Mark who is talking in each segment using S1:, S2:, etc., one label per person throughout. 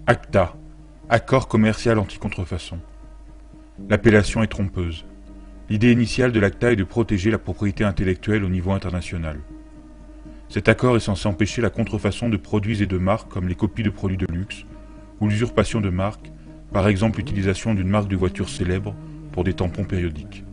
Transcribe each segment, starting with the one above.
S1: ACTA, Accord commercial anti-contrefaçon. L'appellation est trompeuse. L'idée initiale de l'ACTA est de protéger la propriété intellectuelle au niveau international. Cet accord est censé empêcher la contrefaçon de produits et de marques comme les copies de produits de luxe ou l'usurpation de marques, par exemple l'utilisation d'une marque de voiture célèbre pour des tampons périodiques.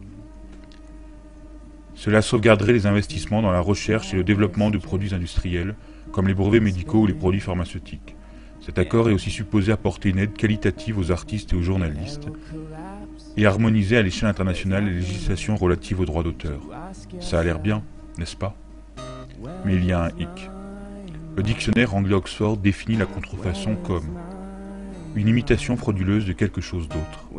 S1: Cela sauvegarderait les investissements dans la recherche et le développement de produits industriels comme les brevets médicaux ou les produits pharmaceutiques. Cet accord est aussi supposé apporter une aide qualitative aux artistes et aux journalistes et harmoniser à l'échelle internationale les législations relatives aux droits d'auteur. Ça a l'air bien, n'est-ce pas? Mais il y a un hic. Le dictionnaire anglais-Oxford définit la contrefaçon comme une imitation frauduleuse de quelque chose d'autre.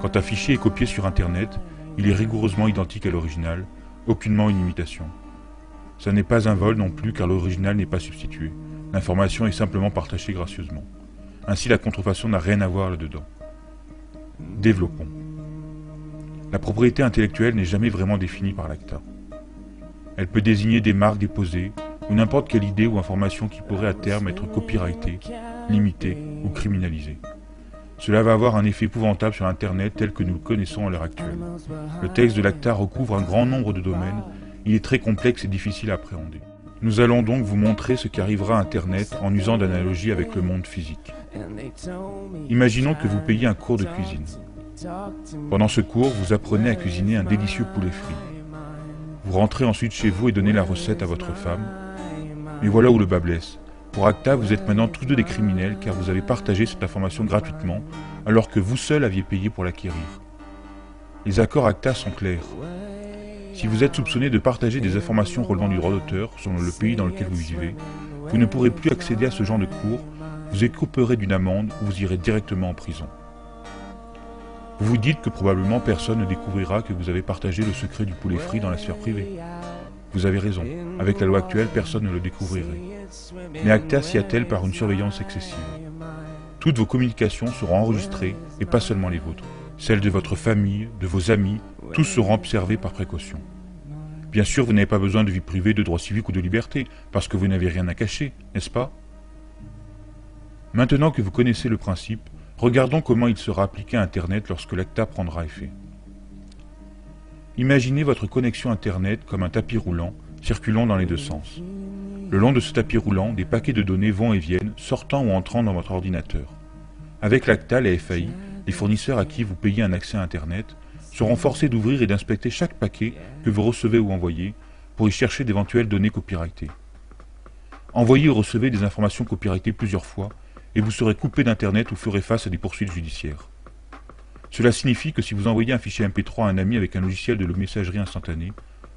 S1: Quand un fichier est copié sur Internet, il est rigoureusement identique à l'original, aucunement une imitation. Ça n'est pas un vol non plus car l'original n'est pas substitué. L'information est simplement partagée gracieusement. Ainsi la contrefaçon n'a rien à voir là-dedans. Développons. La propriété intellectuelle n'est jamais vraiment définie par l'ACTA. Elle peut désigner des marques déposées ou n'importe quelle idée ou information qui pourrait à terme être copyrightée, limitée ou criminalisée. Cela va avoir un effet épouvantable sur Internet tel que nous le connaissons à l'heure actuelle. Le texte de l'ACTA recouvre un grand nombre de domaines, il est très complexe et difficile à appréhender. Nous allons donc vous montrer ce qui arrivera à Internet en usant d'analogies avec le monde physique. Imaginons que vous payiez un cours de cuisine. Pendant ce cours, vous apprenez à cuisiner un délicieux poulet frit. Vous rentrez ensuite chez vous et donnez la recette à votre femme. Mais voilà où le bas blesse. Pour ACTA, vous êtes maintenant tous deux des criminels car vous avez partagé cette information gratuitement alors que vous seul aviez payé pour l'acquérir. Les accords ACTA sont clairs. Si vous êtes soupçonné de partager des informations relevant du droit d'auteur selon le pays dans lequel vous vivez, vous ne pourrez plus accéder à ce genre de cours, vous écoperez d'une amende ou vous irez directement en prison. Vous vous dites que probablement personne ne découvrira que vous avez partagé le secret du poulet frit dans la sphère privée. Vous avez raison, avec la loi actuelle, personne ne le découvrirait. Mais ACTA s'y attelle par une surveillance excessive. Toutes vos communications seront enregistrées, et pas seulement les vôtres. Celles de votre famille, de vos amis, tous seront observés par précaution. Bien sûr, vous n'avez pas besoin de vie privée, de droits civiques ou de liberté, parce que vous n'avez rien à cacher, n'est-ce pas? Maintenant que vous connaissez le principe, regardons comment il sera appliqué à Internet lorsque l'ACTA prendra effet. Imaginez votre connexion Internet comme un tapis roulant, circulant dans les deux sens. Le long de ce tapis roulant, des paquets de données vont et viennent, sortant ou entrant dans votre ordinateur. Avec l'ACTA, la FAI, les fournisseurs à qui vous payez un accès à Internet seront forcés d'ouvrir et d'inspecter chaque paquet que vous recevez ou envoyez pour y chercher d'éventuelles données copyrightées. Envoyez ou recevez des informations copyrightées plusieurs fois et vous serez coupé d'Internet ou ferez face à des poursuites judiciaires. Cela signifie que si vous envoyez un fichier MP3 à un ami avec un logiciel de messagerie instantanée,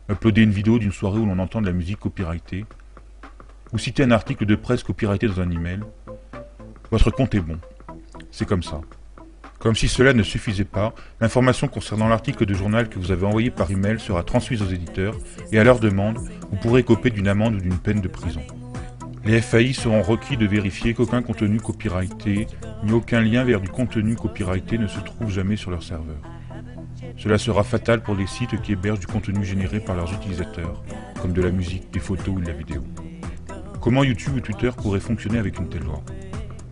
S1: uploadez une vidéo d'une soirée où l'on entend de la musique copyrightée, ou citez un article de presse copyrighté dans un email, votre compte est bon. C'est comme ça. Comme si cela ne suffisait pas, l'information concernant l'article de journal que vous avez envoyé par email sera transmise aux éditeurs et à leur demande, vous pourrez écoper d'une amende ou d'une peine de prison. Les FAI seront requis de vérifier qu'aucun contenu copyrighté ni aucun lien vers du contenu copyrighté ne se trouve jamais sur leur serveur. Cela sera fatal pour les sites qui hébergent du contenu généré par leurs utilisateurs, comme de la musique, des photos ou de la vidéo. Comment YouTube ou Twitter pourraient fonctionner avec une telle loi?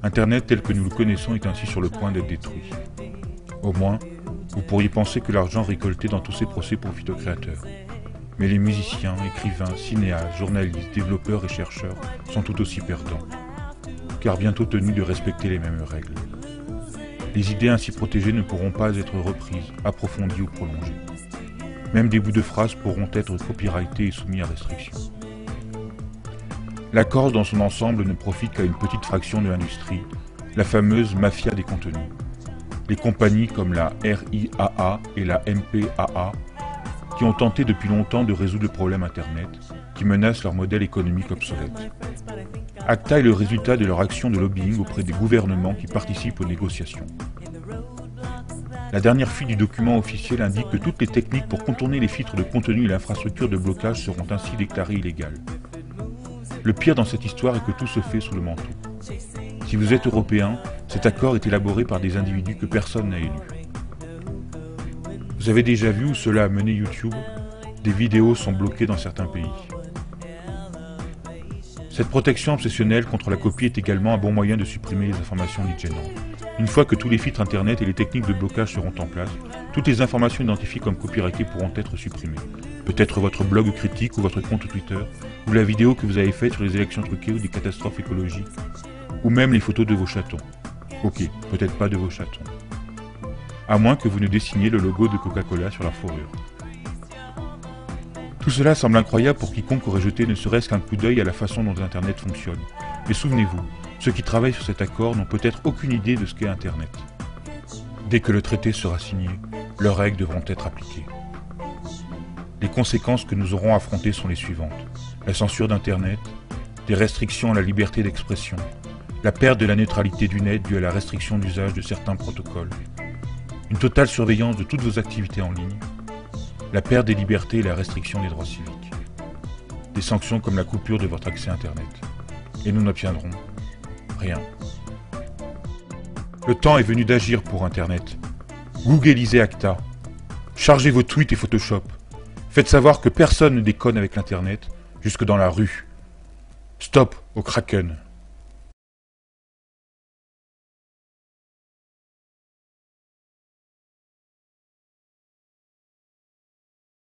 S1: Internet tel que nous le connaissons est ainsi sur le point d'être détruit. Au moins, vous pourriez penser que l'argent récolté dans tous ces procès profite aux créateurs. Mais les musiciens, écrivains, cinéastes, journalistes, développeurs et chercheurs sont tout aussi perdants, car bientôt tenus de respecter les mêmes règles. Les idées ainsi protégées ne pourront pas être reprises, approfondies ou prolongées. Même des bouts de phrases pourront être copyrightés et soumis à restriction. L'accord dans son ensemble ne profite qu'à une petite fraction de l'industrie, la fameuse mafia des contenus. Les compagnies comme la RIAA et la MPAA, qui ont tenté depuis longtemps de résoudre le problème Internet, qui menace leur modèle économique obsolète. ACTA est le résultat de leur action de lobbying auprès des gouvernements qui participent aux négociations. La dernière fuite du document officiel indique que toutes les techniques pour contourner les filtres de contenu et l'infrastructure de blocage seront ainsi déclarées illégales. Le pire dans cette histoire est que tout se fait sous le manteau. Si vous êtes européen, cet accord est élaboré par des individus que personne n'a élus. Vous avez déjà vu où cela a mené YouTube? Des vidéos sont bloquées dans certains pays. Cette protection obsessionnelle contre la copie est également un bon moyen de supprimer les informations dites gênantes. Une fois que tous les filtres internet et les techniques de blocage seront en place, toutes les informations identifiées comme copyrightées pourront être supprimées. Peut-être votre blog critique ou votre compte Twitter, ou la vidéo que vous avez faite sur les élections truquées ou des catastrophes écologiques, ou même les photos de vos chatons. Ok, peut-être pas de vos chatons. À moins que vous ne dessiniez le logo de Coca-Cola sur leur fourrure. Tout cela semble incroyable pour quiconque aurait jeté ne serait-ce qu'un coup d'œil à la façon dont Internet fonctionne. Mais souvenez-vous, ceux qui travaillent sur cet accord n'ont peut-être aucune idée de ce qu'est Internet. Dès que le traité sera signé, leurs règles devront être appliquées. Les conséquences que nous aurons affrontées sont les suivantes. La censure d'Internet, des restrictions à la liberté d'expression, la perte de la neutralité du net due à la restriction d'usage de certains protocoles, une totale surveillance de toutes vos activités en ligne, la perte des libertés et la restriction des droits civiques, des sanctions comme la coupure de votre accès Internet. Et nous n'obtiendrons rien. Le temps est venu d'agir pour Internet. Googleisez Acta. Chargez vos tweets et Photoshop. Faites savoir que personne ne déconne avec l'Internet, jusque dans la rue. Stop au Kraken.